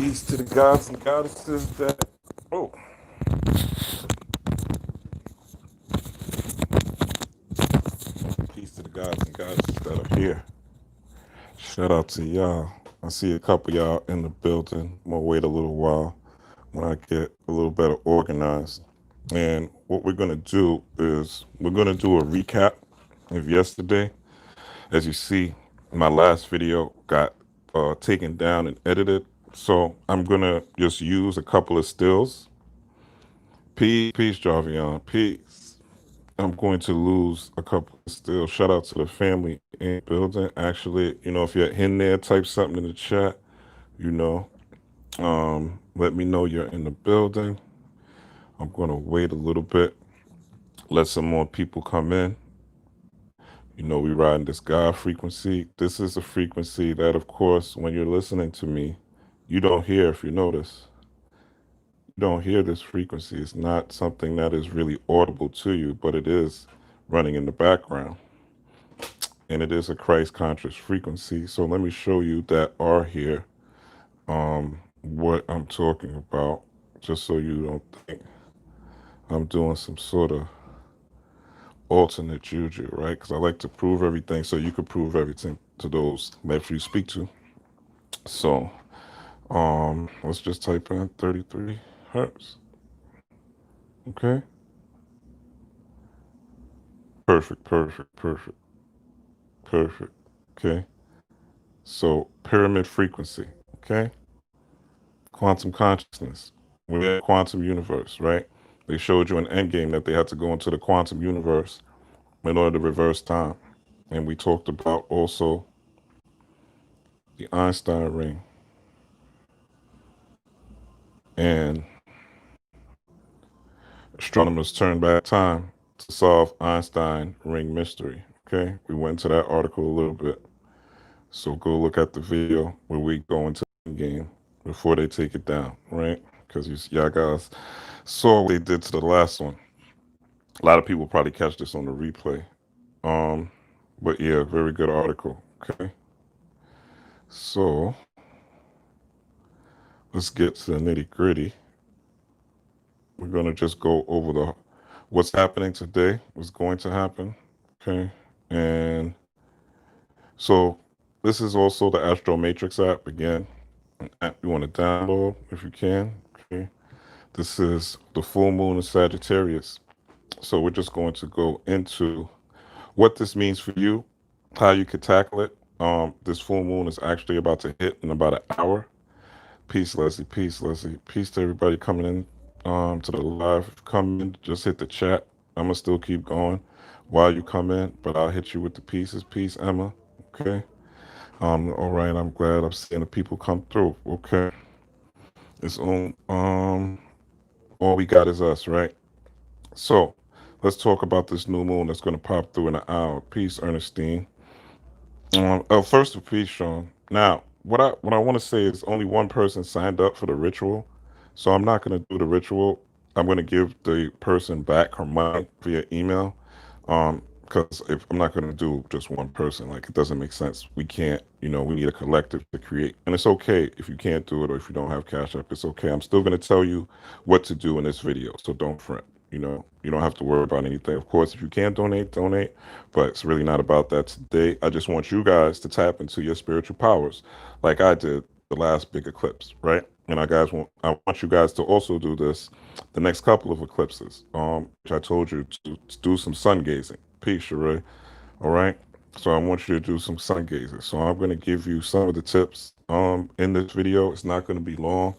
Peace to the gods and goddesses that. Oh, peace to the gods and goddesses that are here. Shout out to y'all. I see a couple y'all in the building. I'm gonna wait a little while when I get a little better organized. And what we're gonna do is we're gonna do a recap of yesterday. As you see, my last video got taken down and edited. So I'm gonna just use a couple of stills. Peace, Jarvion. Peace. I'm going to lose a couple still. Shout out to the family in building. Actually, if you're in there, type something in the chat. You know, let me know you're in the building. I'm going to wait a little bit, let some more people come in. We riding this God frequency. This is a frequency that, of course, when you're listening to me, you don't hear. If you notice, you don't hear this frequency. It's not something that is really audible to you, but it is running in the background. And it is a Christ conscious frequency. So let me show you that are here what I'm talking about, just so you don't think I'm doing some sort of alternate juju, right? Because I like to prove everything so you can prove everything to those that you speak to. So let's just type in 33 hertz. Okay. Perfect. Perfect. Okay. So pyramid frequency. Okay. Quantum consciousness. We're in quantum universe, right? They showed you in Endgame that they had to go into the quantum universe in order to reverse time. And we talked about also the Einstein ring and astronomers turned back time to solve Einstein ring mystery. Okay, we went into that article a little bit. So go look at the video where we go into the game before they take it down, right? Because y'all guys saw what they did to the last one. A lot of people probably catch this on the replay. Um, but yeah, very good article. Okay. So let's get to the nitty gritty. We're gonna just go over the what's happening today, what's going to happen. Okay. And so this is also the Astro Matrix app again. An app you want to download if you can. Okay. This is the full moon of Sagittarius. So we're just going to go into what this means for you, how you could tackle it. This full moon is actually about to hit in about an hour. Peace, Leslie. Peace, Leslie. Peace to everybody coming in to the live. Come in, just hit the chat. I'm gonna still keep going while you come in, but I'll hit you with the pieces. Peace, Emma. Okay. All right. I'm glad I'm seeing the people come through. Okay. It's on. All we got is us, right? So let's talk about this new moon that's going to pop through in an hour. Peace, Ernestine. First of peace, Sean. Now, what I want to say is only one person signed up for the ritual, so I'm not going to do the ritual. I'm going to give the person back her money via email. Because if I'm not going to do just one person, like it doesn't make sense. We can't, we need a collective to create, and it's okay if you can't do it or if you don't have Cash App. It's okay. I'm still going to tell you what to do in this video, so don't fret. You don't have to worry about anything. Of course, if you can donate, donate, but it's really not about that today. I just want you guys to tap into your spiritual powers, like I did the last big eclipse, right? And I want you guys to also do this the next couple of eclipses, which I told you to do some sun gazing. Peace, Sheree. All right. So I want you to do some sun gazing. So I'm going to give you some of the tips in this video. It's not going to be long.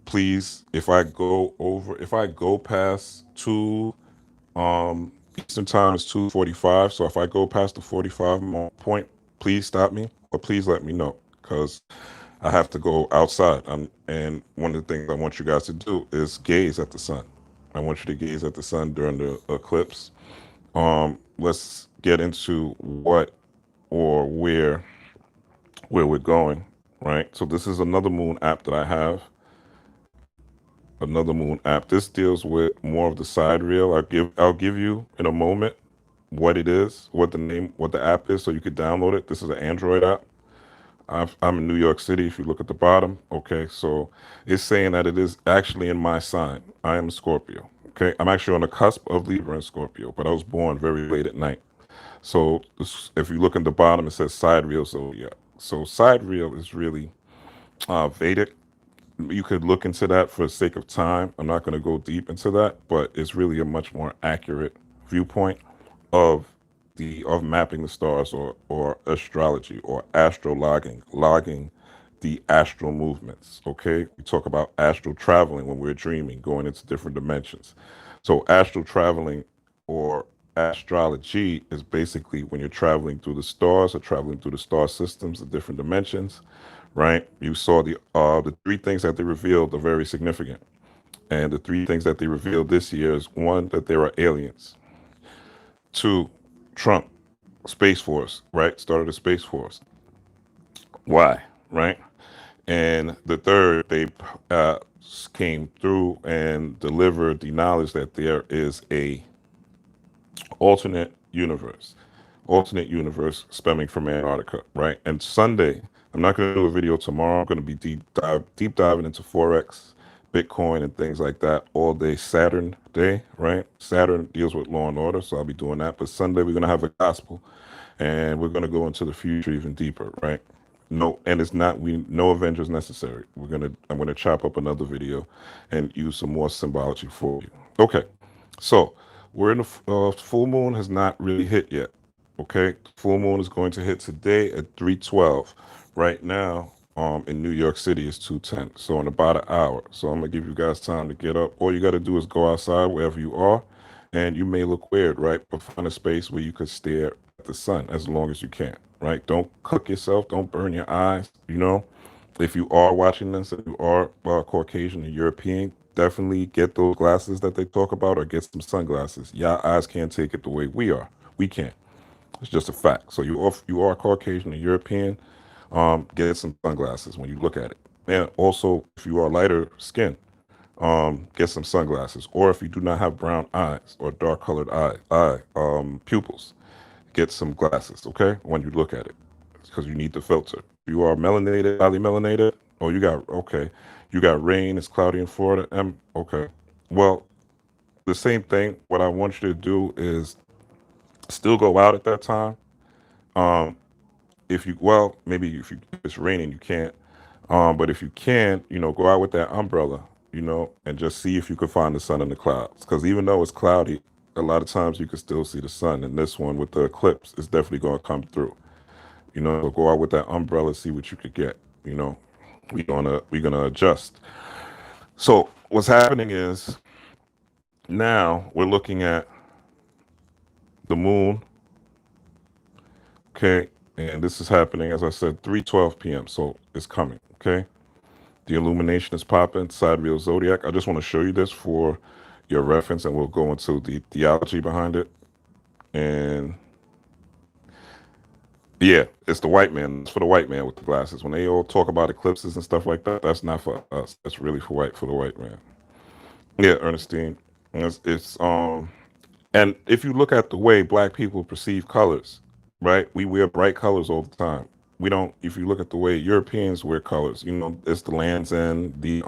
Please, if I go past Eastern time is 2:45. So if I go past the 45 point, please stop me or please let me know because I have to go outside. And one of the things I want you guys to do is gaze at the sun. I want you to gaze at the sun during the eclipse. Let's get into what or where we're going, right? So this is another moon app that I have. Another moon app. This deals with more of the sidereal. I'll give you in a moment what it is, what the app is, so you could download it. This is an Android app. I'm in New York City. If you look at the bottom, okay, so it's saying that it is actually in my sign. I am a Scorpio. Okay, I'm actually on the cusp of Libra and Scorpio, but I was born very late at night. So if you look at the bottom, it says sidereal zodiac. So sidereal is really Vedic. You could look into that for the sake of time. I'm not going to go deep into that, but it's really a much more accurate viewpoint of of mapping the stars, or astrology, or logging the astral movements. Okay, we talk about astral traveling when we're dreaming, going into different dimensions. So astral traveling, or astrology, is basically when you're traveling through the stars, or traveling through the star systems, the different dimensions, right? You saw the three things that they revealed are very significant. And the three things that they revealed this year is: one, that there are aliens; two, Trump, Space Force, right? Started a Space Force. Why? Right? And the third, they uh, came through and delivered the knowledge that there is a alternate universe, stemming from Antarctica, right? And Sunday, I'm not going to do a video tomorrow. I'm going to be deep diving into Forex, Bitcoin, and things like that all day Saturn day, right? Saturn deals with law and order, so I'll be doing that. But Sunday, we're going to have a gospel, and we're going to go into the future even deeper, right? No, and it's not, we no Avengers necessary. I'm gonna chop up another video and use some more symbology for you. Okay, so we're in the full moon has not really hit yet. Okay, full moon is going to hit today at 3:12. Right now, in New York City, it's 2:10. So in about an hour. So I'm gonna give you guys time to get up. All you got to do is go outside wherever you are, and you may look weird, right? But find a space where you could stare at the sun as long as you can, right? Don't cook yourself. Don't burn your eyes. If you are watching this and you are Caucasian and European, definitely get those glasses that they talk about, or get some sunglasses. Your eyes can't take it the way we are. We can't. It's just a fact. So you are Caucasian and European, get some sunglasses when you look at it. And also, if you are lighter skin, get some sunglasses. Or if you do not have brown eyes or dark colored pupils, get some glasses. Okay, when you look at it, because you need the filter. If you are melanated, highly melanated, you got rain. It's cloudy in Florida. Okay, well, the same thing. What I want you to do is still go out at that time. Um, if you maybe if it's raining, you can't. But if you can, go out with that umbrella, and just see if you could find the sun in the clouds. Because even though it's cloudy, a lot of times you can still see the sun. And this one with the eclipse is definitely going to come through. So go out with that umbrella, see what you could get. We're gonna adjust. So what's happening is now we're looking at the moon. Okay, and this is happening, as I said, 3:12 p.m. So it's coming. Okay. The illumination is popping, sidereal zodiac. I just want to show you this for your reference, and we'll go into the theology behind it. And yeah, it's the white man. It's for the white man with the glasses. When they all talk about eclipses and stuff like that, that's not for us. That's really for the white man. Yeah, Ernestine. And if you look at the way black people perceive colors, right? We wear bright colors all the time. We don't. If you look at the way Europeans wear colors, it's the Land's End, the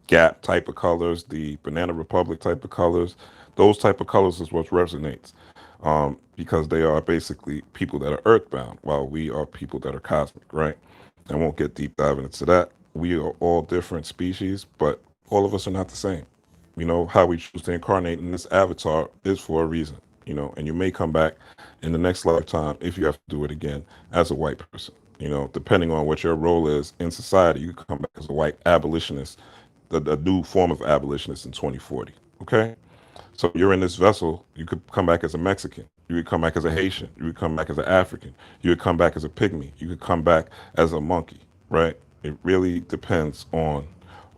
Gap type of colors, the Banana Republic type of colors. Those type of colors is what resonates, because they are basically people that are earthbound, while we are people that are cosmic, right? I won't get deep diving into that. We are all different species, but all of us are not the same. How we choose to incarnate in this avatar is for a reason. And you may come back in the next lifetime, if you have to do it again, as a white person. Depending on what your role is in society, you can come back as a white abolitionist, the new form of abolitionist in 2040. Okay, so you're in this vessel. You could come back as a Mexican. You could come back as a Haitian. You could come back as an African. You could come back as a pygmy. You could come back as a monkey. Right? It really depends on.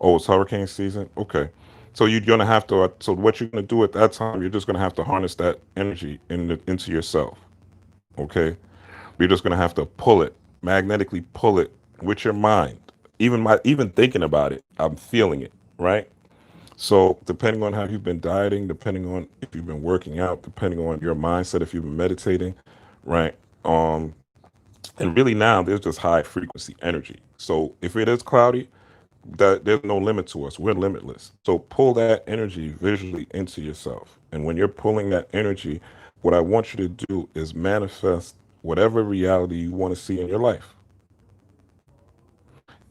Oh, it's hurricane season. Okay. So you're gonna have to. So what you're gonna do at that time, you're just gonna have to harness that energy into yourself. Okay. You're just gonna have to pull it, magnetically pull it with your mind. Even thinking about it, I'm feeling it. Right. So depending on how you've been dieting, depending on if you've been working out, depending on your mindset, if you've been meditating, right? And really now there's just high frequency energy. So if it is cloudy, that there's no limit to us. We're limitless. So pull that energy visually into yourself. And when you're pulling that energy, what I want you to do is manifest whatever reality you want to see in your life.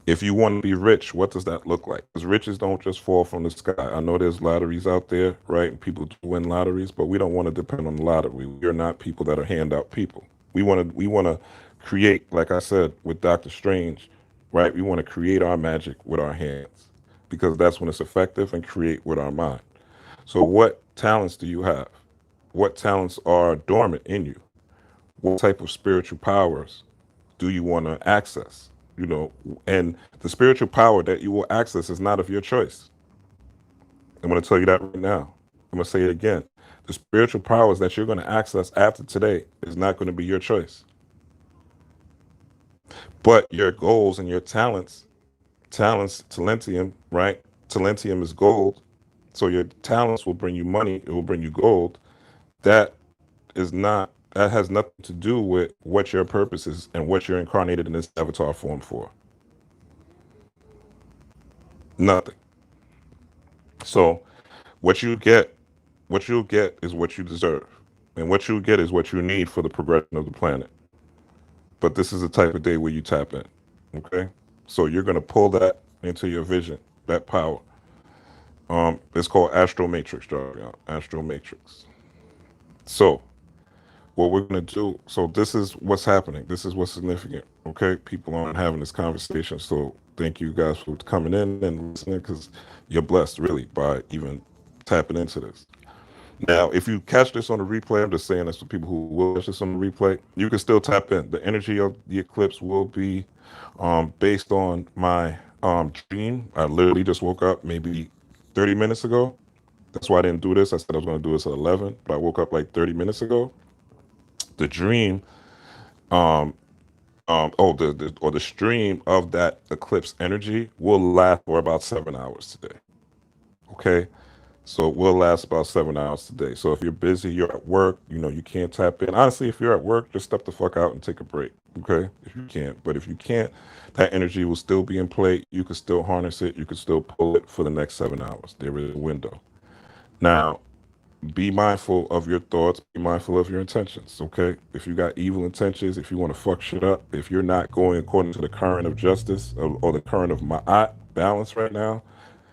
If you want to be rich, what does that look like? Because riches don't just fall from the sky. I know there's lotteries out there, right? People do win lotteries, but we don't want to depend on the lottery. We're not people that are handout people. We want to create, like I said with Doctor Strange, right? We want to create our magic with our hands because that's when it's effective, and create with our mind. So what talents do you have? What talents are dormant in you? What type of spiritual powers do you want to access? You know, and the spiritual power that you will access is not of your choice. I'm going to tell you that right now. I'm going to say it again. The spiritual powers that you're going to access after today is not going to be your choice. But your goals and your talents, talentium, right? Talentium is gold. So your talents will bring you money, it will bring you gold. That that has nothing to do with what your purpose is and what you're incarnated in this avatar form for. Nothing. So what you get, what you'll get is what you deserve. And what you get is what you need for the progression of the planet. But this is the type of day where you tap in. Okay? So you're gonna pull that into your vision, that power. It's called astro matrix, jargon. Astro matrix. So what we're gonna do, so this is what's happening. This is what's significant. Okay? People aren't having this conversation. So thank you guys for coming in and listening, because you're blessed really by even tapping into this. Now, if you catch this on the replay, I'm just saying this for people who will catch this on the replay, you can still tap in. The energy of the eclipse will be based on my dream. I literally just woke up maybe 30 minutes ago. That's why I didn't do this. I said I was going to do this at 11, but I woke up like 30 minutes ago. The dream, um, the stream of that eclipse energy will last for about 7 hours today. Okay. So it will last about 7 hours today. So if you're busy, you're at work, you know, you can't tap in. Honestly, if you're at work, just step the fuck out and take a break. Okay. If you can't. But if you can't, that energy will still be in play. You can still harness it. You can still pull it for the next 7 hours. There is a window. Now, be mindful of your thoughts. Be mindful of your intentions. Okay. If you got evil intentions, if you want to fuck shit up, if you're not going according to the current of justice, or the current of my balance right now,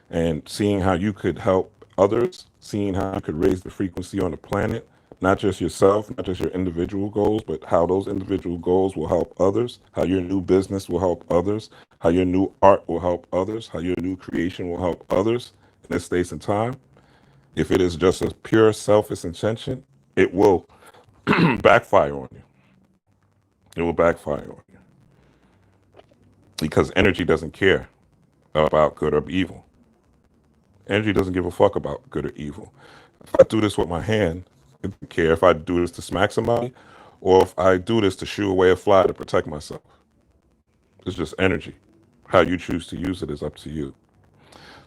and seeing how you could help others, seeing how you could raise the frequency on the planet, not just yourself, not just your individual goals, but how those individual goals will help others, how your new business will help others, how your new art will help others, how your new creation will help others in this space and time. If it is just a pure selfish intention, it will backfire on you. It will backfire on you because energy doesn't care about good or evil. Energy doesn't give a fuck about good or evil. If I do this with my hand, it doesn't care if I do this to smack somebody or if I do this to shoo away a fly to protect myself. It's just energy. How you choose to use it is up to you.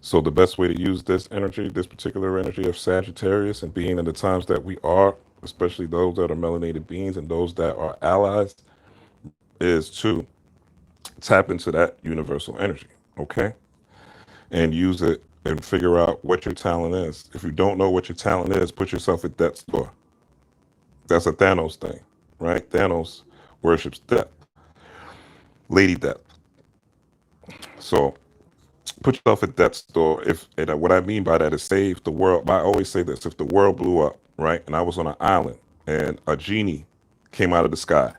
So the best way to use this energy, this particular energy of Sagittarius, and being in the times that we are, especially those that are melanated beings and those that are allies, is to tap into that universal energy, okay? And use it and figure out what your talent is. If you don't know what your talent is, put yourself at death's door. That's a Thanos thing, right? Thanos worships death, Lady Death. So put yourself at death's door. If and what I mean by that is, say if the world, I always say this, if the world blew up, right, and I was on an island and a genie came out of the sky,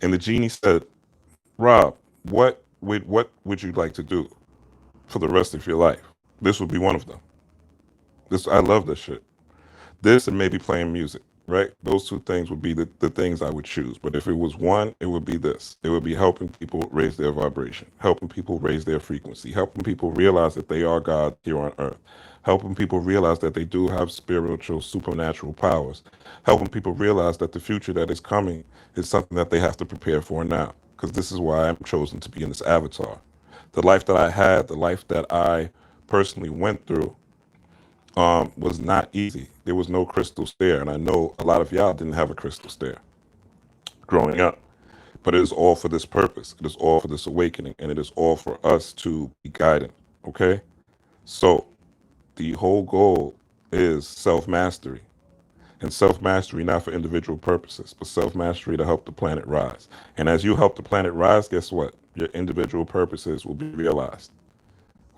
and the genie said, Rob, what would you like to do for the rest of your life? This would be one of them. This I love this shit. This and maybe playing music, right? Those two things would be the things I would choose. But if it was one, it would be this. It would be helping people raise their vibration, helping people raise their frequency, helping people realize that they are God here on earth, helping people realize that they do have spiritual, supernatural powers, helping people realize that the future that is coming is something that they have to prepare for now. Because this is why I'm chosen to be in this avatar. The life that I had, the life that I personally went through, was not easy. There was no crystal stair, and I know a lot of y'all didn't have a crystal stair growing up. But it is all for this purpose. It is all for this awakening, and it is all for us to be guided. Okay? So the whole goal is self-mastery. And self-mastery not for individual purposes, but self-mastery to help the planet rise. And as you help the planet rise, guess what? Your individual purposes will be realized.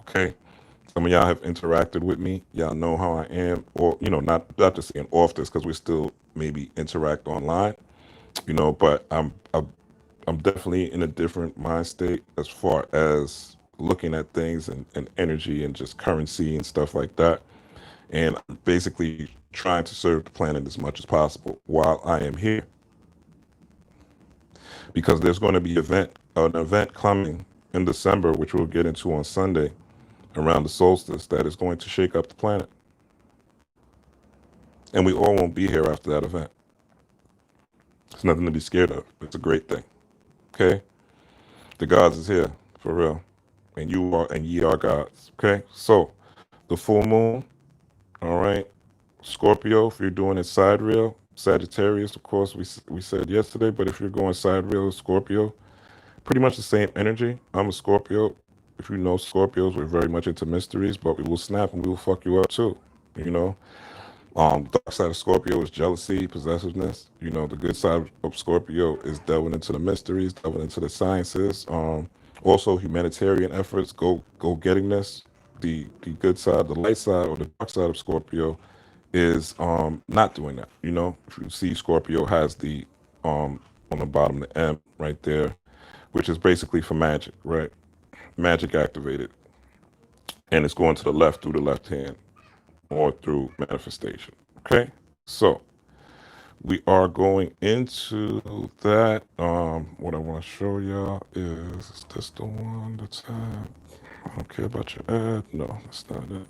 Okay? Some of y'all have interacted with me. Y'all know how I am. Or, not just saying off this because we still maybe interact online, but I'm definitely in a different mind state as far as looking at things and energy and just currency and stuff like that. And I'm basically trying to serve the planet as much as possible while I am here. Because there's going to be an event coming in December, which we'll get into on Sunday around the solstice, that is going to shake up the planet. And we all won't be here after that event. It's nothing to be scared of. It's a great thing. Okay? The gods is here, for real. And you are, and ye are gods. Okay? So, the full moon, all right? Scorpio, if you're doing it sidereal. Sagittarius, of course, we said yesterday, but if you're going sidereal, Scorpio, pretty much the same energy. I'm a Scorpio. If you know Scorpios, we're very much into mysteries, but we will snap and we will fuck you up too, you know? Dark side of Scorpio is jealousy, possessiveness. The good side of Scorpio is delving into the mysteries, delving into the sciences. Also humanitarian efforts, go-gettingness. The good side, the light side, or the dark side of Scorpio is not doing that. If you see, Scorpio has the on the bottom, the M right there, which is basically for magic, right? Magic activated, and it's going to the left through the left hand or through manifestation. Okay, so we are going into that. What I want to show y'all is this the one that's I don't care about your ad. No, that's not it.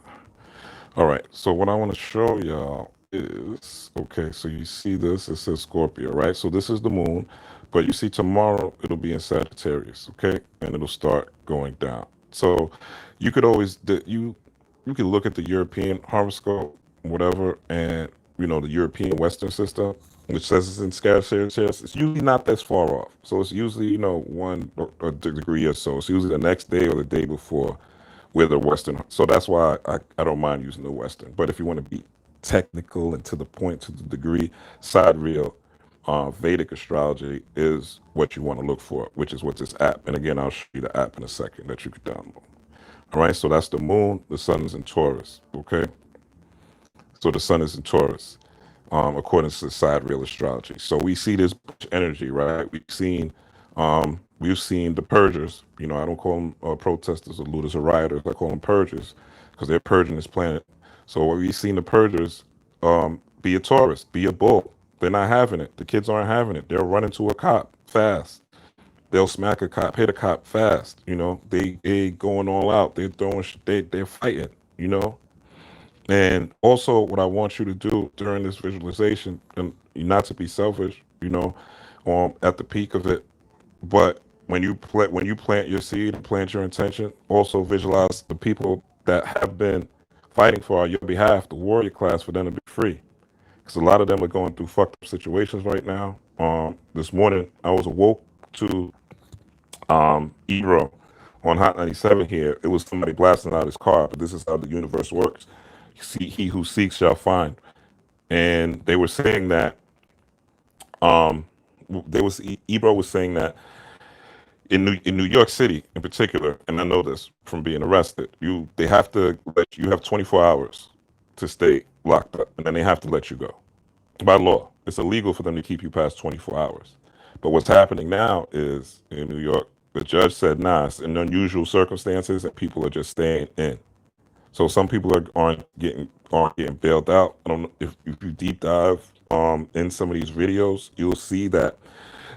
All right, so what I want to show y'all is, okay, so you see this, it says Scorpio, right? So this is the moon, but you see tomorrow it'll be in Sagittarius, okay? And it'll start going down. So you could always, you can look at the European horoscope, whatever, and, the European Western system, which says it's in Sagittarius. It's usually not that far off. So it's usually, one or degree or so. It's usually the next day or the day before with the Western. So that's why I don't mind using the Western. But if you want to be technical and to the point, to the degree, sidereal, Vedic astrology is what you want to look for, which is what this app. And again, I'll show you the app in a second that you could download. All right, so that's the moon. The sun is in Taurus, okay? So the sun is in Taurus, according to sidereal astrology. So we see this energy, right? We've seen the purgers. I don't call them protesters or looters or rioters. I call them purgers because they're purging this planet. So we've seen the purgers be a Taurus, be a bull. They're not having it. The kids aren't having it. They'll run into a cop fast. They'll smack a cop, hit a cop fast. They going all out. They're throwing, they're fighting. And also, what I want you to do during this visualization, and not to be selfish, at the peak of it, but when you plant your seed and plant your intention, also visualize the people that have been fighting for your behalf, the warrior class, for them to be free. Because a lot of them are going through fucked up situations right now. This morning, I was awoke to Ebro on Hot 97 here. It was somebody blasting out his car, but this is how the universe works. See, he who seeks shall find. And they were saying that, Ebro was saying that in New York City in particular, and I know this from being arrested, they have to let you have 24 hours to stay locked up, and then they have to let you go. By law, it's illegal for them to keep you past 24 hours. But what's happening now is in New York, the judge said, nah, it's in unusual circumstances and people are just staying in. So some people aren't getting bailed out. I don't know if you deep dive in some of these videos, you'll see that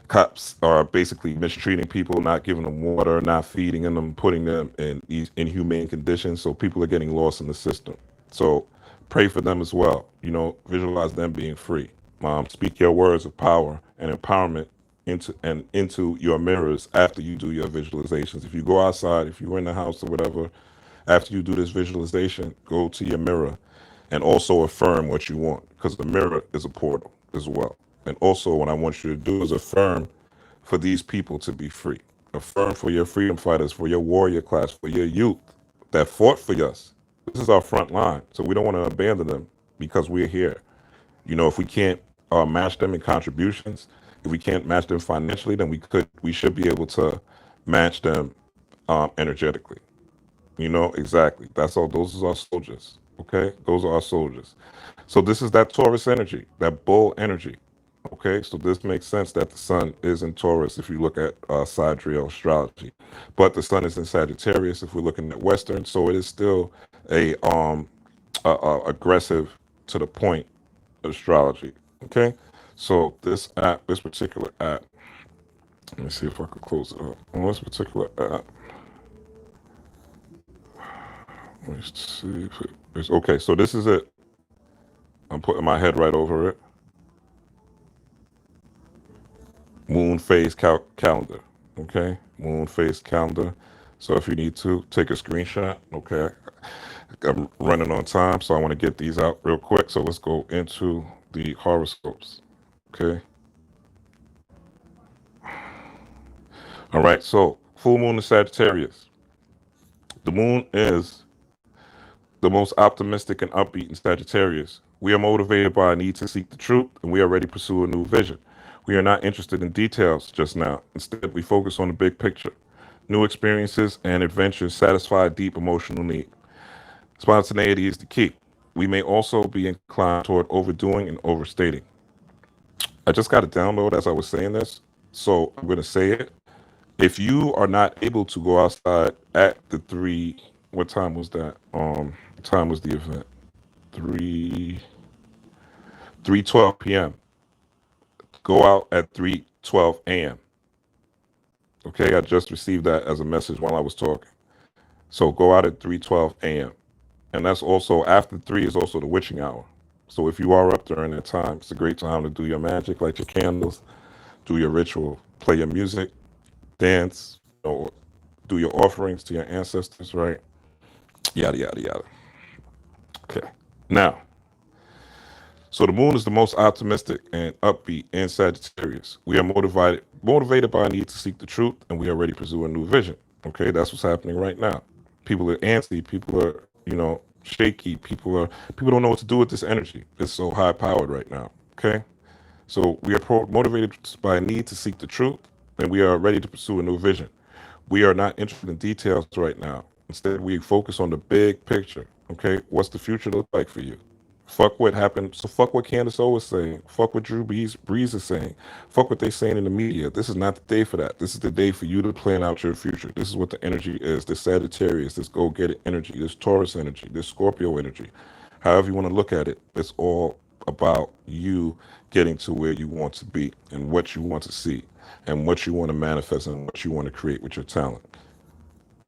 cops are basically mistreating people, not giving them water, not feeding them, putting them in these inhumane conditions. So people are getting lost in the system. So pray for them as well. Visualize them being free. Speak your words of power and empowerment into your mirrors after you do your visualizations. If you go outside, if you're in the house or whatever, after you do this visualization, go to your mirror and also affirm what you want, because the mirror is a portal as well. And also what I want you to do is affirm for these people to be free. Affirm for your freedom fighters, for your warrior class, for your youth that fought for us. This is our front line. So we don't want to abandon them because we're here. If we can't match them in contributions, if we can't match them financially, then we should be able to match them energetically. Exactly. That's all. Those are our soldiers. Okay, those are our soldiers. So this is that Taurus energy, that bull energy. Okay, so this makes sense that the sun is in Taurus if you look at sidereal astrology, but the sun is in Sagittarius if we're looking at Western. So it is still a aggressive to the point astrology. Okay, so this particular app. Let me see if I can close it up. On this particular app, let me see if it's okay. So this is it. I'm putting my head right over it. Moon phase calendar. Okay, moon phase calendar. So if you need to take a screenshot, okay. I'm running on time, so I want to get these out real quick. So let's go into the horoscopes. Okay. All right. So full moon in Sagittarius. The moon is the most optimistic and upbeat in Sagittarius. We are motivated by a need to seek the truth, and we are ready to pursue a new vision. We are not interested in details just now. Instead, we focus on the big picture. New experiences and adventures satisfy a deep emotional need. Spontaneity is the key. We may also be inclined toward overdoing and overstating. I just got a download as I was saying this, so I'm going to say it. If you are not able to go outside at the what time was that? What time was the event? 3:12 p.m. Go out at 3:12 a.m. Okay, I just received that as a message while I was talking. So go out at 3:12 a.m. And that's also after 3 is also the witching hour. So if you are up during that time, it's a great time to do your magic, light your candles, do your ritual, play your music, dance, do your offerings to your ancestors, right? Yada, yada, yada. Okay. Now, so the moon is the most optimistic and upbeat in Sagittarius. We are motivated by a need to seek the truth, and we are ready to pursue a new vision. Okay, that's what's happening right now. People are antsy. People are, shaky. People don't know what to do with this energy. It's so high powered right now. Okay, so we are motivated by a need to seek the truth, and we are ready to pursue a new vision. We are not interested in details right now. Instead, we focus on the big picture. Okay, what's the future look like for you? Fuck what happened. So fuck what Candace O was saying. Fuck what Drew Brees is saying. Fuck what they saying in the media. This is not the day for that. This is the day for you to plan out your future. This is what the energy is. This Sagittarius, this go-get-it energy, this Taurus energy, this Scorpio energy. However you want to look at it, it's all about you getting to where you want to be and what you want to see and what you want to manifest and what you want to create with your talent.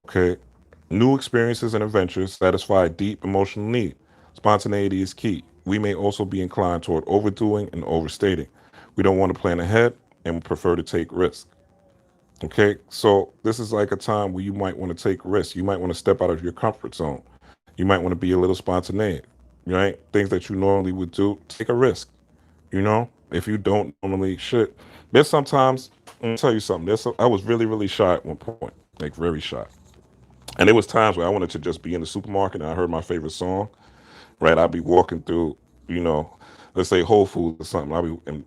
Okay? New experiences and adventures satisfy a deep emotional need. Spontaneity is key. We may also be inclined toward overdoing and overstating. We don't want to plan ahead and we prefer to take risks. Okay, so this is like a time where you might want to take risks. You might want to step out of your comfort zone. You might want to be a little spontaneous, right? Things that you normally would do, take a risk. If you don't normally should. There's sometimes, let me tell you something. I was really, really shy at one point, like very shy. And there was times where I wanted to just be in the supermarket and I heard my favorite song, right? I'd be walking through, you know, let's say Whole Foods or something. I'd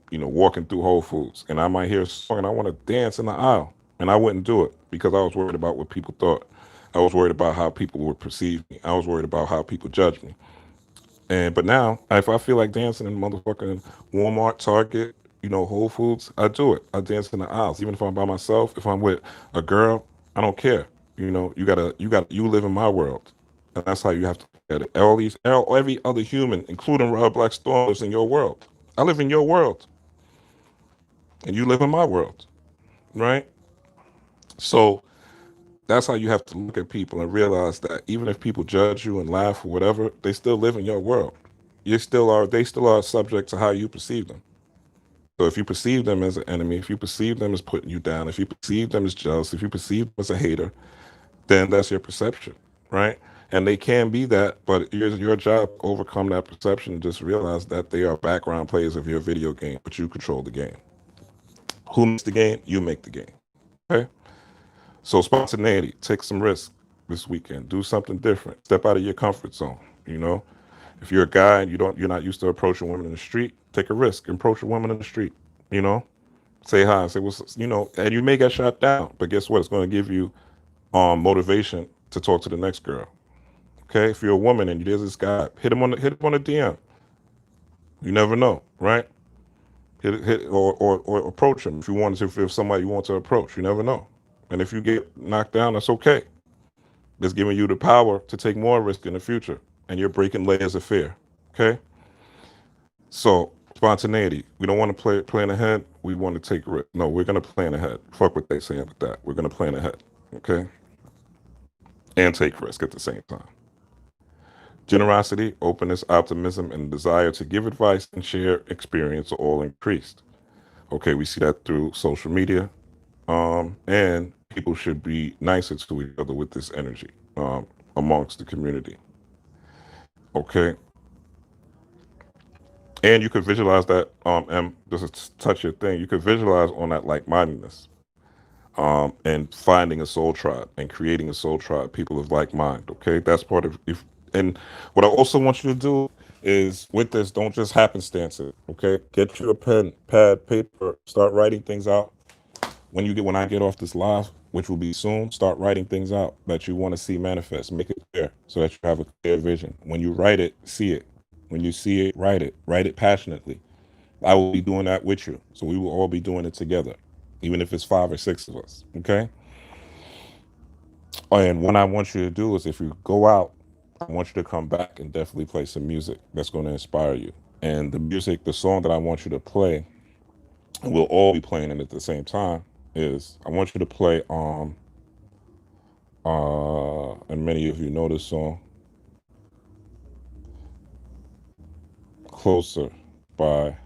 be, walking through Whole Foods and I might hear a song and I want to dance in the aisle. And I wouldn't do it because I was worried about what people thought. I was worried about how people would perceive me. I was worried about how people judge me. But now, if I feel like dancing in motherfucking Walmart, Target, Whole Foods, I do it. I dance in the aisles, even if I'm by myself. If I'm with a girl, I don't care. You live in my world, and that's how you have to look at it. Every other human, including Rob Blackstone, lives in your world. I live in your world, and you live in my world, right? So that's how you have to look at people and realize that even if people judge you and laugh or whatever, they still live in your world. They still are subject to how you perceive them. So if you perceive them as an enemy, if you perceive them as putting you down, if you perceive them as jealous, if you perceive them as a hater, then that's your perception, right? And they can be that, but it's your job to overcome that perception and just realize that they are background players of your video game, but you control the game. Who makes the game? You make the game. Okay. So spontaneity, take some risk this weekend. Do something different. Step out of your comfort zone. You know, if you're a guy and you're not used to approaching women in the street, take a risk. Approach a woman in the street. You know, say hi, say what's, and you may get shot down, but guess what? It's going to give you motivation to talk to the next girl. Okay, if you're a woman and there's this guy, hit him on a DM. You never know, right? Or approach him if you want to. If somebody you want to approach, you never know. And if you get knocked down, that's okay. It's giving you the power to take more risk in the future, and you're breaking layers of fear. Okay, so spontaneity. We don't want to plan ahead. We want to take risk. No, we're gonna plan ahead. Fuck what they saying with that. We're gonna plan ahead. Okay, and take risk at the same time. Generosity, openness, optimism, and desire to give advice and share experience are all increased. Okay, we see that through social media, and people should be nicer to each other with this energy amongst the community. Okay, and you could visualize that. And just to touch your thing, you could visualize on that like-mindedness, and finding a soul tribe and creating a soul tribe, people of like mind. Okay, that's part of if. And what I also want you to do is with this, don't just happenstance it. Okay, get you a pen, pad, paper, start writing things out. When I get off this live, which will be soon, start writing things out that you want to see manifest. Make it clear so that you have a clear vision. When you write it, see it. When you see it, write it. Write it passionately. I will be doing that with you. So we will all be doing it together, even if it's 5 or 6 of us. Okay. And what I want you to do is if you go out, I want you to come back and definitely play some music that's going to inspire you. And the music, the song that I want you to play, and we'll all be playing it at the same time, is I want you to play and many of you know this song, Closer by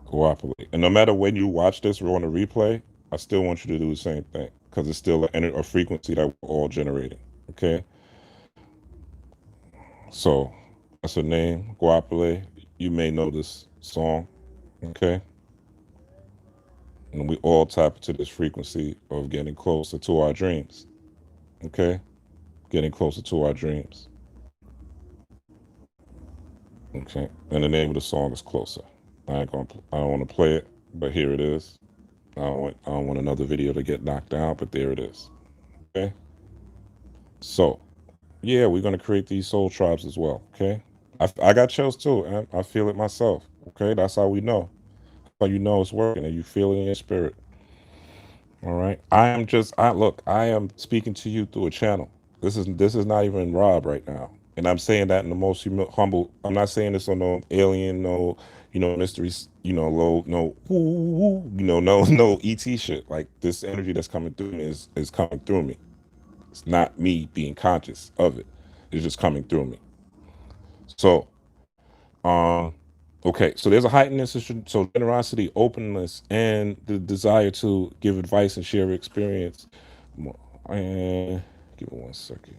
Guapoli. And no matter when you watch this or on a replay, I still want you to do the same thing because it's still a frequency that we're all generating. Okay. So that's her name, Guapole. You may know this song. Okay. And we all tap into this frequency of getting closer to our dreams. Okay. Getting closer to our dreams. Okay. And the name of the song is Closer. I don't want to play it, but here it is. I don't want another video to get knocked down, but there it is. Okay. So yeah, we're gonna create these soul tribes as well. Okay. I got chills too, and I feel it myself. Okay. That's how we know. That's how you know it's working, and you feel it in your spirit. All right. I am speaking to you through a channel. This is not even Rob right now. And I'm saying that in the most humble. I'm not saying this on no alien, no, mysteries, low, no, no ET shit. Like this energy that's coming through me is coming through me. It's not me being conscious of it. It's just coming through me. So, um, okay, so there's a heightened so generosity, openness, and the desire to give advice and share experience. And give me 1 second.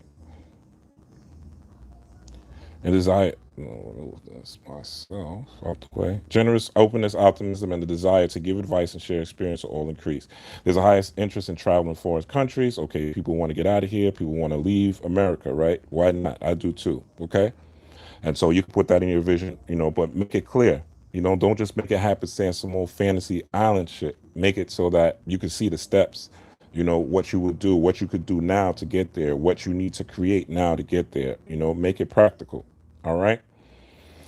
And desire, that's myself out the way. Generous openness, optimism, and the desire to give advice and share experience are all increased. There's a highest interest in traveling foreign countries. Okay, people want to get out of here. People want to leave America, right? Why not? I do too. Okay. And so you can put that in your vision, but make it clear. Don't just make it happen saying some old fantasy island shit. Make it so that you can see the steps, what you would do, what you could do now to get there, what you need to create now to get there, make it practical. All right.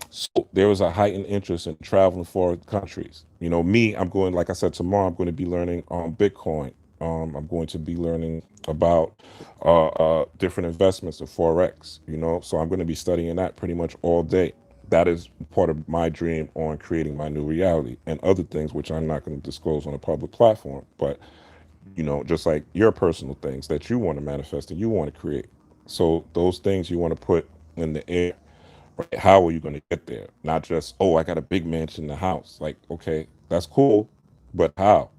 So there was a heightened interest in traveling foreign countries. Me, I'm going, like I said, tomorrow I'm going to be learning Bitcoin. I'm going to be learning about different investments in Forex, so I'm going to be studying that pretty much all day. That is part of my dream on creating my new reality and other things, which I'm not going to disclose on a public platform. But, just like your personal things that you want to manifest and you want to create. So those things you want to put in the air. Right? How are you going to get there? Not just, oh, I got a big mansion in the house. Like, okay, that's cool, but how?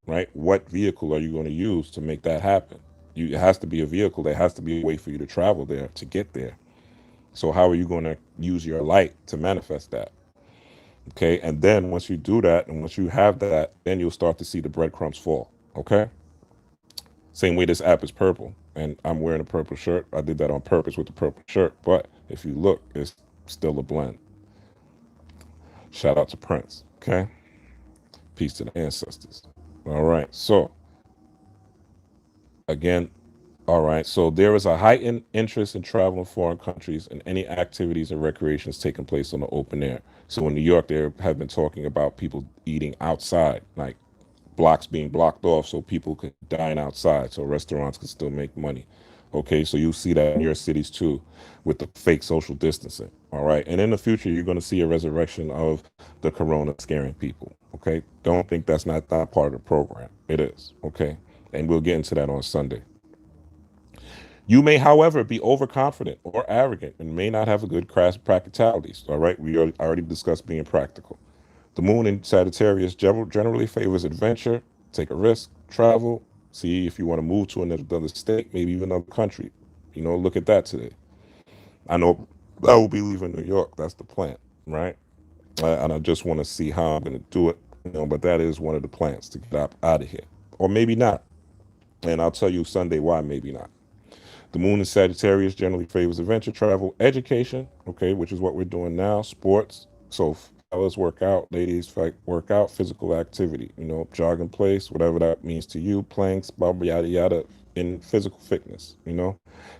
Right? What vehicle are you going to use to make that happen? It has to be a vehicle. There has to be a way for you to travel there to get there. So how are you going to use your light to manifest that? Okay. And then once you do that, and once you have that, then you'll start to see the breadcrumbs fall. Okay. Same way this app is purple, and I'm wearing a purple shirt. I did that on purpose with the purple shirt. But if you look, it's still a blend. Shout out to Prince. Okay. Peace to the ancestors. All right. So again, all right. So there is a heightened interest in travel in foreign countries and any activities and recreations taking place on the open air. So in New York, they have been talking about people eating outside, like blocks being blocked off so people could dine outside, so restaurants could still make money. Okay, so you see that in your cities too, with the fake social distancing. All right, and in the future, you're going to see a resurrection of the corona scaring people. Okay, don't think that's not part of the program. It is. Okay, and we'll get into that on Sunday. You may, however, be overconfident or arrogant and may not have a good grasp of practicalities. All right, we already discussed being practical. The moon in Sagittarius generally favors adventure, take a risk, travel, see if you want to move to another state, maybe even another country. Look at that today. I know I will be leaving New York. That's the plan, right? And I just want to see how I'm going to do it. But that is one of the plans to get out of here, or maybe not. And I'll tell you Sunday why maybe not. The moon in Sagittarius generally favors adventure, travel, education, okay, which is what we're doing now, sports. So fellas work out, ladies work out, physical activity, jog in place, whatever that means to you, planks, blah, blah, yada, yada, in physical fitness.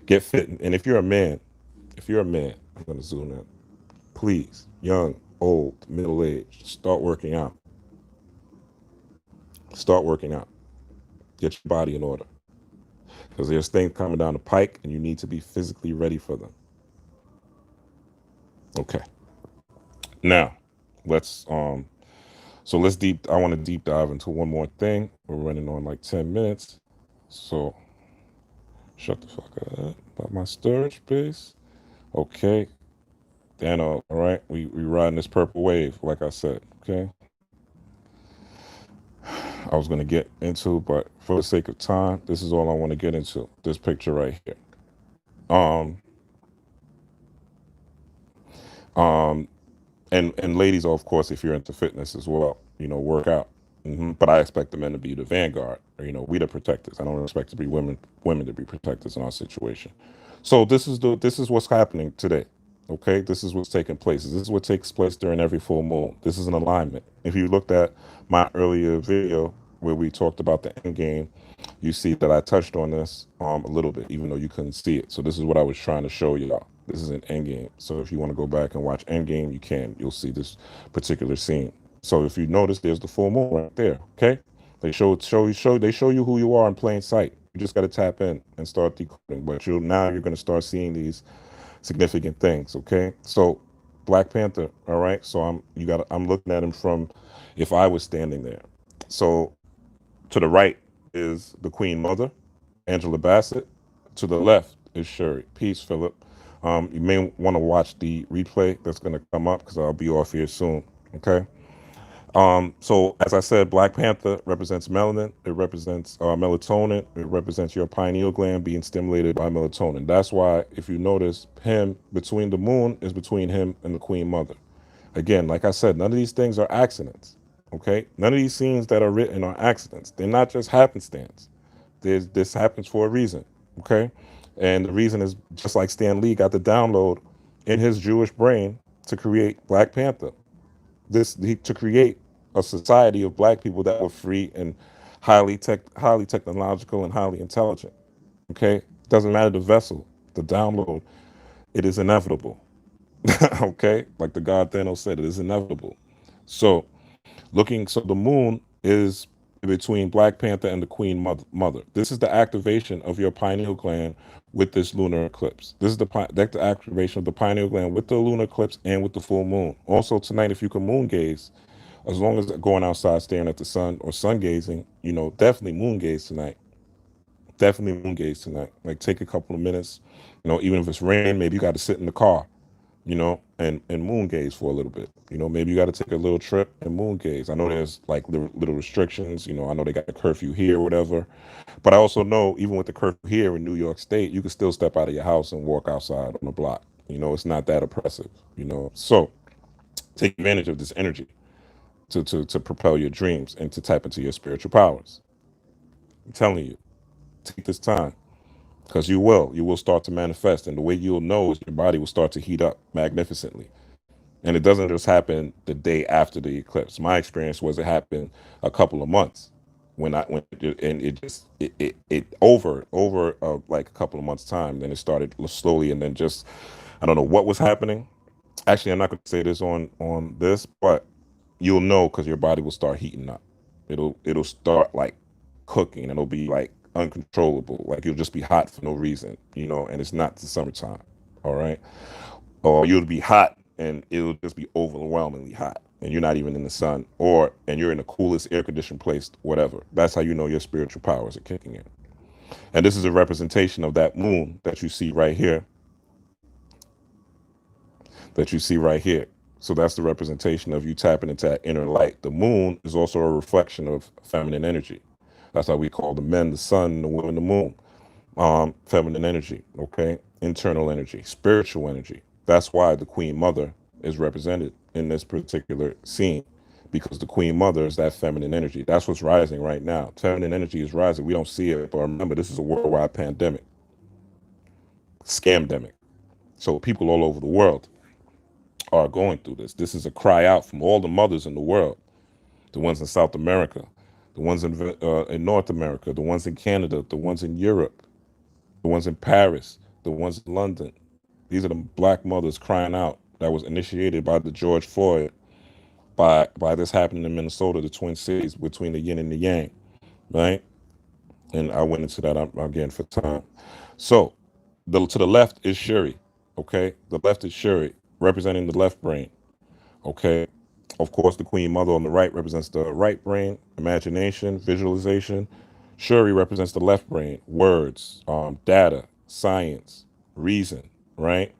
Get fit. And if you're a man, I'm going to zoom in. Please, young, old, middle-aged, start working out. Start working out. Get your body in order. Because there's things coming down the pike and you need to be physically ready for them. Okay. Now, let's I want to deep dive into one more thing. We're running on like 10 minutes. So shut the fuck up about my storage space. Okay. Then all right, we riding this purple wave, like I said. Okay. I was gonna get into, but for the sake of time, this is all I want to get into. This picture right here. Um, um, and ladies, of course, if you're into fitness as well, work out. But I expect the men to be the vanguard, or we the protectors. I don't expect to be women to be protectors in our situation. So this is what's happening today. Okay, this is what's taking place. This is what takes place during every full moon. This is an alignment. If you looked at my earlier video where we talked about the end game, you see that I touched on this a little bit, even though you couldn't see it. So this is what I was trying to show y'all. This is an end game. So if you want to go back and watch end game, you can. You'll see this particular scene. So if you notice, there's the full moon right there. Okay, they show you who you are in plain sight. You just got to tap in and start decoding. But you're going to start seeing these significant things. Okay, so Black Panther. All right, so I'm looking at him from if I was standing there. So to the right is the Queen Mother, Angela Bassett. To the left is Shuri. Peace, Philip. You may want to watch the replay that's going to come up because I'll be off here soon. Okay. So as I said, Black Panther represents melanin. It represents melatonin. It represents your pineal gland being stimulated by melatonin. That's why, if you notice, him between the moon is between him and the Queen Mother. Again, like I said, none of these things are accidents. Okay, none of these scenes that are written are accidents. They're not just happenstance. This happens for a reason. Okay, and the reason is just like Stan Lee got the download in his Jewish brain to create Black Panther. To create a society of black people that were free and highly technological and highly intelligent. Okay, doesn't matter the vessel, the download. It is inevitable. Okay, like the god Thanos said, it is inevitable. So so the moon is between Black Panther and the Queen Mother. This is the activation of your pineal gland with this lunar eclipse. This is that's the activation of the pineal gland with the lunar eclipse and with the full moon. Also tonight, if you can moon gaze, as long as going outside staring at the sun or sun gazing, definitely moon gaze tonight. Definitely moon gaze tonight. Like take a couple of minutes, even if it's raining, maybe you got to sit in the car, and moon gaze for a little bit. Maybe you got to take a little trip and moon gaze. I know there's like little restrictions. I know they got a curfew here or whatever. But I also know even with the curfew here in New York State, you can still step out of your house and walk outside on the block. It's not that oppressive. So Take advantage of this energy to propel your dreams and to tap into your spiritual powers. I'm telling you, take this time, because you will start to manifest, and the way you'll know is your body will start to heat up magnificently. And it doesn't just happen the day after the eclipse. My experience was it happened a couple of months and it over like a couple of months time. Then it started slowly, and then just I don't know what was happening. Actually, I'm not going to say this on this, but you'll know because your body will start heating up. It'll start like cooking, and it'll be like uncontrollable. Like you'll just be hot for no reason, and it's not the summertime. All right. Or you'll be hot and it'll just be overwhelmingly hot, and you're not even in the sun, and you're in the coolest air conditioned place, whatever. That's how you know your spiritual powers are kicking in. And this is a representation of that moon that you see right here, So that's the representation of you tapping into that inner light. The moon is also a reflection of feminine energy. That's how we call the men the sun, the women the moon. Feminine energy, okay? Internal energy, spiritual energy. That's why the Queen Mother is represented in this particular scene, because the Queen Mother is that feminine energy. That's what's rising right now. Feminine energy is rising. We don't see it, but remember, this is a worldwide pandemic, scamdemic. So people all over the world are going through this. This is a cry out from all the mothers in the world, the ones in South America, the ones in North America, the ones in Canada, the ones in Europe, the ones in Paris, the ones in London. These are the black mothers crying out. That was initiated by the George Floyd, by this happening in Minnesota, the Twin Cities, between the yin and the yang, right? And I went into that again for time. So to the left is Shuri, okay? The left is Shuri, representing the left brain, okay? Of course, the Queen Mother on the right represents the right brain, imagination, visualization. Shuri represents the left brain, words, data, science, reason, right?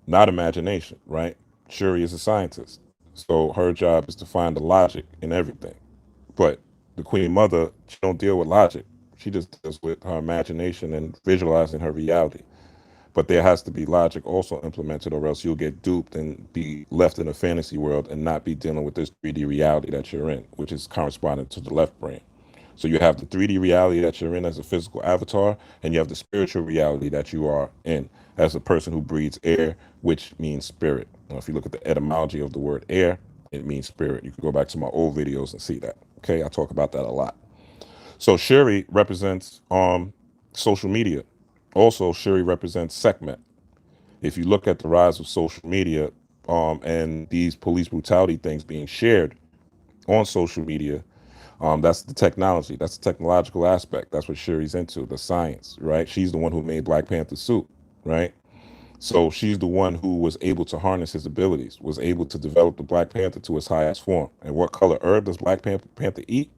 Not imagination, right? Shuri is a scientist, so her job is to find the logic in everything. But the Queen Mother, she don't deal with logic. She just deals with her imagination and visualizing her reality. But there has to be logic also implemented, or else you'll get duped and be left in a fantasy world and not be dealing with this 3D reality that you're in, which is corresponding to the left brain. So you have the 3D reality that you're in as a physical avatar, and you have the spiritual reality that you are in as a person who breathes air, which means spirit. Now, if you look at the etymology of the word air, it means spirit. You can go back to my old videos and see that. Okay, I talk about that a lot. So Shuri represents social media. Also, Shuri represents Sekhmet. If you look at the rise of social media and these police brutality things being shared on social media, that's the technology. That's the technological aspect. That's what Shuri's into, the science, right? She's the one who made Black Panther suit, right? So she's the one who was able to harness his abilities, was able to develop the Black Panther to its highest form. And what color herb does Black Panther eat?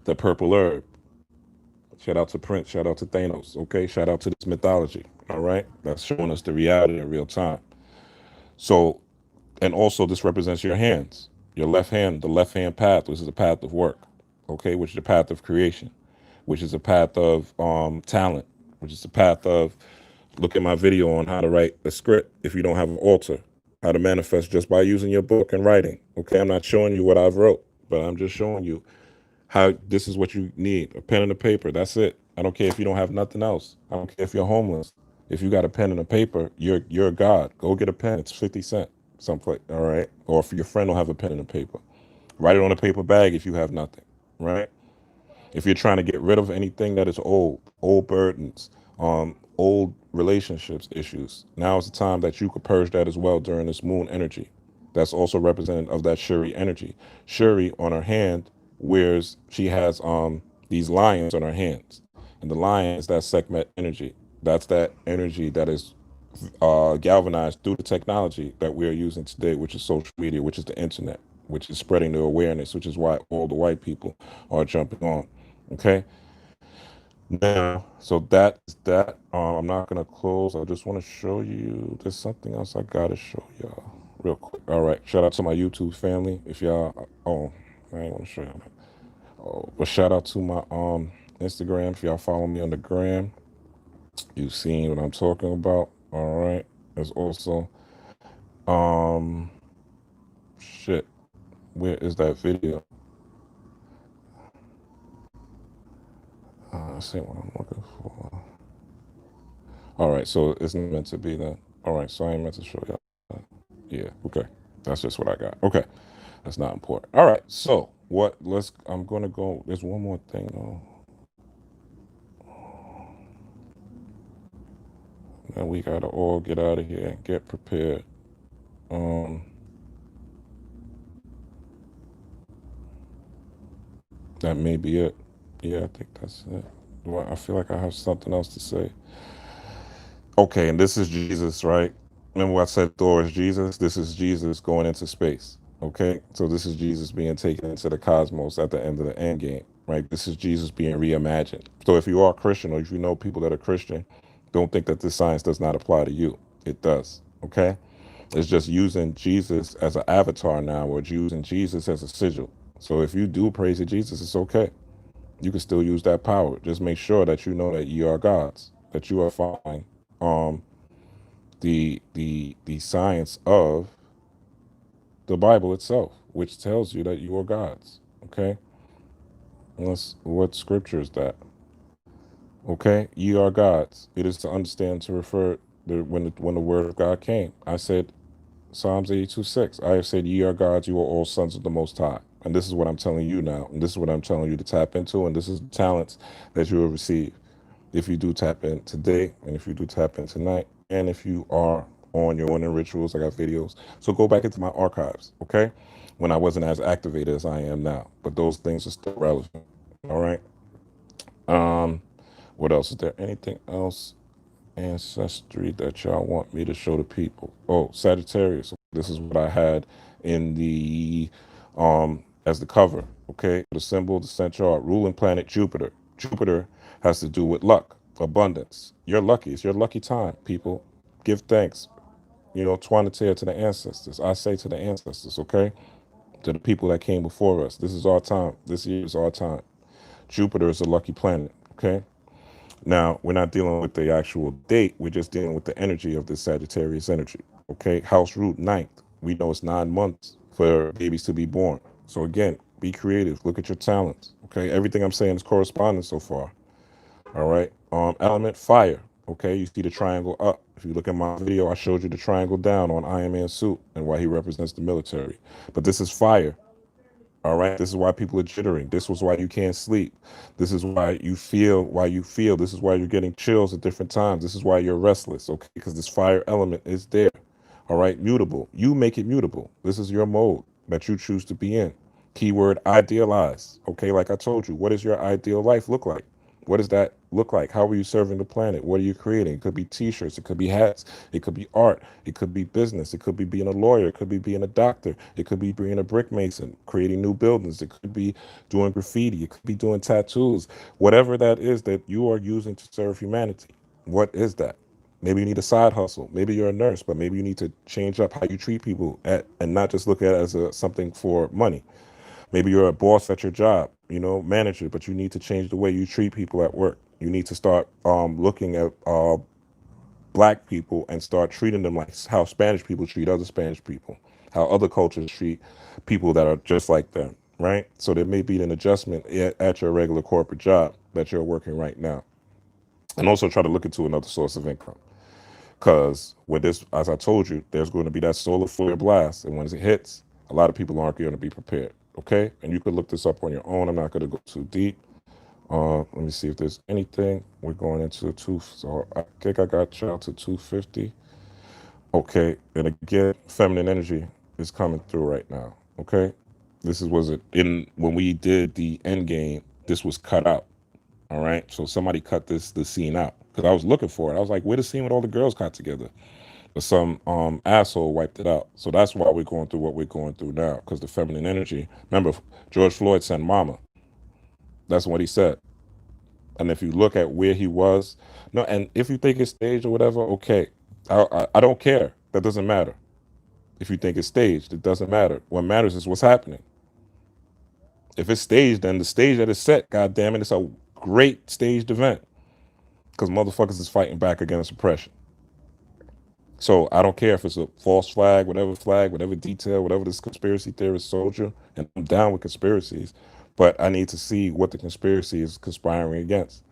The purple herb. Shout out to Prince. Shout out to Thanos. Okay. Shout out to this mythology. All right. That's showing us the reality in real time. So, and also this represents your hands, your left hand, the left hand path, which is a path of work. Okay. Which is a path of creation, which is a path of talent, which is a path of look at my video on how to write a script if you don't have an altar, how to manifest just by using your book and writing. Okay. I'm not showing you what I've wrote, but I'm just showing you how this is what you need, a pen and a paper. That's it. I don't care if you don't have nothing else. I don't care if you're homeless. If you got a pen and a paper, you're a god. Go get a pen. It's 50 cents someplace. All right. Or if your friend don't have a pen and a paper, write it on a paper bag if you have nothing. Right. If you're trying to get rid of anything that is old burdens, old relationships issues, now is the time that you could purge that as well during this moon energy. That's also representative of that Shuri energy. Shuri on her hand she has these lions on her hands, and the lion is that Sekhmet energy. That's that energy that is galvanized through the technology that we are using today, which is social media, which is the internet, which is spreading the awareness, which is why all the white people are jumping on. Okay. Now, so that is that. I'm not gonna close. I just want to show you. There's something else I gotta show y'all real quick. All right. Shout out to my YouTube family. If y'all, I ain't want to show y'all. Oh, but shout out to my Instagram. If y'all follow me on the gram, you've seen what I'm talking about. All right. There's also Um, shit. Where is that video? I see what I'm looking for. All right, so it's not meant to be that. All right, so I ain't meant to show y'all that. Yeah, okay. That's just what I got. Okay, that's not important. All right, so what? I'm gonna go. There's one more thing though. And we gotta all get out of here and get prepared. Um, that may be it. Yeah, I think that's it. Well, I feel like I have something else to say. Okay, and this is Jesus, right? Remember what I said Thor is Jesus? This is Jesus going into space. Okay, so this is Jesus being taken into the cosmos at the end of the end game, right? This is Jesus being reimagined. So if you are Christian or if you know people that are Christian, don't think that this science does not apply to you. It does. Okay, it's just using Jesus as an avatar now, or using Jesus as a sigil. So if you do praise to Jesus, it's okay. You can still use that power. Just make sure that you know that you are gods, that you are following um the science of the Bible itself, which tells you that you are gods. Okay, what scripture is that? Okay, ye are gods. It is to understand to refer when the word of God came. I said Psalms 82:6. I have said, ye are gods, you are all sons of the Most High. And this is what I'm telling you now. And this is what I'm telling you to tap into. And this is the talents that you will receive if you do tap in today, and if you do tap in tonight, and if you are on your morning rituals. I got videos. So go back into my archives, okay? When I wasn't as activated as I am now. But those things are still relevant. All right. Um, what else? Is there anything else? Ancestry that y'all want me to show the people? Oh, Sagittarius. This is what I had in the as the cover. Okay, the symbol, the central ruling planet Jupiter. Jupiter has to do with luck, abundance. You're lucky. It's your lucky time, people. Give thanks. You know, Twanatier to the ancestors. I say to the ancestors, okay, to the people that came before us. This is our time. This year is our time. Jupiter is a lucky planet. Okay. Now, we're not dealing with the actual date. We're just dealing with the energy of this Sagittarius energy. Okay. House root ninth. We know it's 9 months for babies to be born. So, again, be creative. Look at your talents. Okay. Everything I'm saying is corresponding so far. All right. Element fire. Okay. You see the triangle up. If you look at my video, I showed you the triangle down on Iron Man's suit and why he represents the military. But this is fire. All right. This is why people are jittering. This was why you can't sleep. This is why you feel This is why you're getting chills at different times. This is why you're restless. Okay. Because this fire element is there. All right. Mutable. You make it mutable. This is your mode that you choose to be in. Keyword idealize. Okay. Like I told you, what does your ideal life look like? What does that look like? How are you serving the planet? What are you creating? It could be t-shirts, it could be hats, it could be art, it could be business, it could be being a lawyer, it could be being a doctor, it could be being a brick mason, creating new buildings, it could be doing graffiti, it could be doing tattoos, whatever that is that you are using to serve humanity. What is that? Maybe you need a side hustle. Maybe you're a nurse, but maybe you need to change up how you treat people and not just look at it as something for money. Maybe you're a boss at your job, you know, manager, but you need to change the way you treat people at work. You need to start looking at black people and start treating them like how Spanish people treat other Spanish people, how other cultures treat people that are just like them, right? So there may be an adjustment at your regular corporate job that you're working right now. And also try to look into another source of income. Because with this, as I told you, there's going to be that solar flare blast. And when it hits, a lot of people aren't going to be prepared. Okay. And you could look this up on your own. I'm not going to go too deep. Let me see if there's anything. We're going into so I think I got y'all to 250. Okay. And again, feminine energy is coming through right now. Okay. This was it in when we did the end game. This was cut out. All right. So somebody cut the scene out because I was looking for it. I was like, where the scene with all the girls got together? But some asshole wiped it out. So that's why we're going through what we're going through now. Because the feminine energy. Remember, George Floyd said mama. That's what he said. And if you look at where he was, no, and if you think it's staged or whatever, okay. I don't care. That doesn't matter. If you think it's staged, it doesn't matter. What matters is what's happening. If it's staged, then the stage that is set, god damn it, it's a great staged event. Because motherfuckers is fighting back against oppression. So I don't care if it's a false flag, whatever detail, whatever this conspiracy theorist soldier, and I'm down with conspiracies, but I need to see what the conspiracy is conspiring against.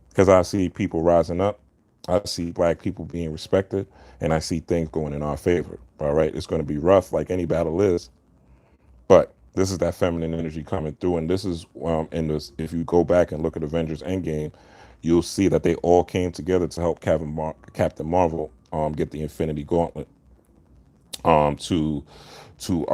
Because I see people rising up, I see black people being respected, and I see things going in our favor. All right, it's going to be rough, like any battle is, but this is that feminine energy coming through, and this is in this. If you go back and look at Avengers Endgame, you'll see that they all came together to help Captain Marvel get the Infinity Gauntlet to to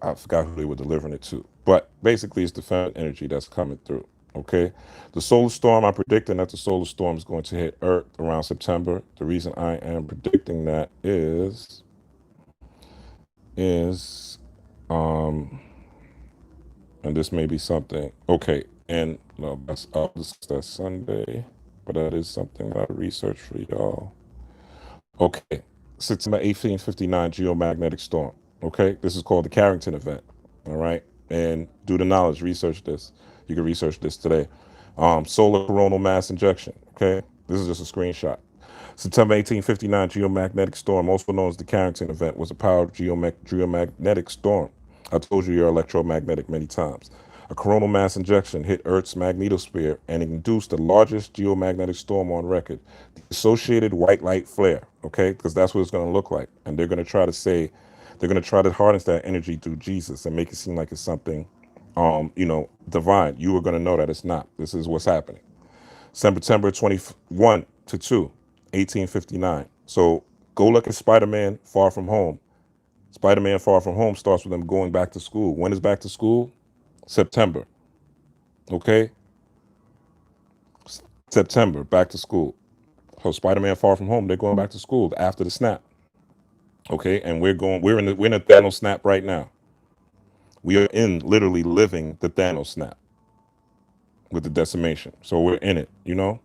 I forgot who they were delivering it to, but basically it's the feminine energy that's coming through. Okay, the solar storm. I'm predicting that the solar storm is going to hit Earth around September. The reason I am predicting that is um and this may be something. Okay, and no, that's that's Sunday, but that is something that I researched for y'all. Okay, September 1859 geomagnetic storm. Okay, this is called the Carrington event. All right, and due to knowledge, research this. You can research this today. Solar coronal mass injection. Okay, this is just a screenshot. September 1859 geomagnetic storm, also known as the Carrington event, was a powered geomagnetic storm. I told you you're electromagnetic many times. A coronal mass injection hit Earth's magnetosphere and induced the largest geomagnetic storm on record. The associated white light flare, okay, because that's what it's going to look like. And they're going to try to say, they're going to try to harness that energy through Jesus and make it seem like it's something, divine. You are going to know that it's not. This is what's happening. September 21 to 2, 1859. So go look at Spider-Man Far From Home. Spider-Man Far From Home starts with them going back to school. When is back to school? September. Okay? September, back to school. So Spider-Man Far From Home, they're going back to school after the snap. Okay? And we're in the Thanos snap right now. We are in literally living the Thanos snap with the decimation. So we're in it, you know?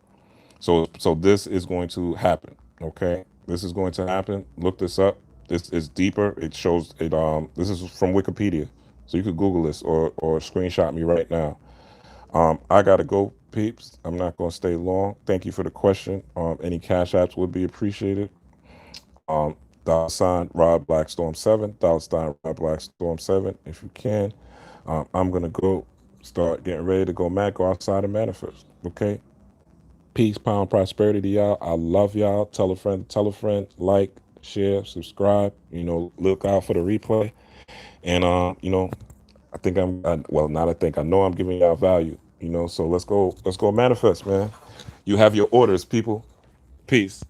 So this is going to happen. Okay, this is going to happen. Look this up. This is deeper. It shows it. This is from Wikipedia, so you could Google this or screenshot me right now. I gotta go, peeps. I'm not gonna stay long. Thank you for the question. Any cash apps would be appreciated. $sign Rob Blackstorm 7. $sign Rob Blackstorm 7. If you can, I'm gonna go start getting ready to go mad. Go outside and manifest. Okay. Peace, pound, prosperity to y'all. I love y'all. Tell a friend, like, share, subscribe. Look out for the replay. And I think well, not I think I know I'm giving y'all value. So let's go manifest, man. You have your orders, people. Peace.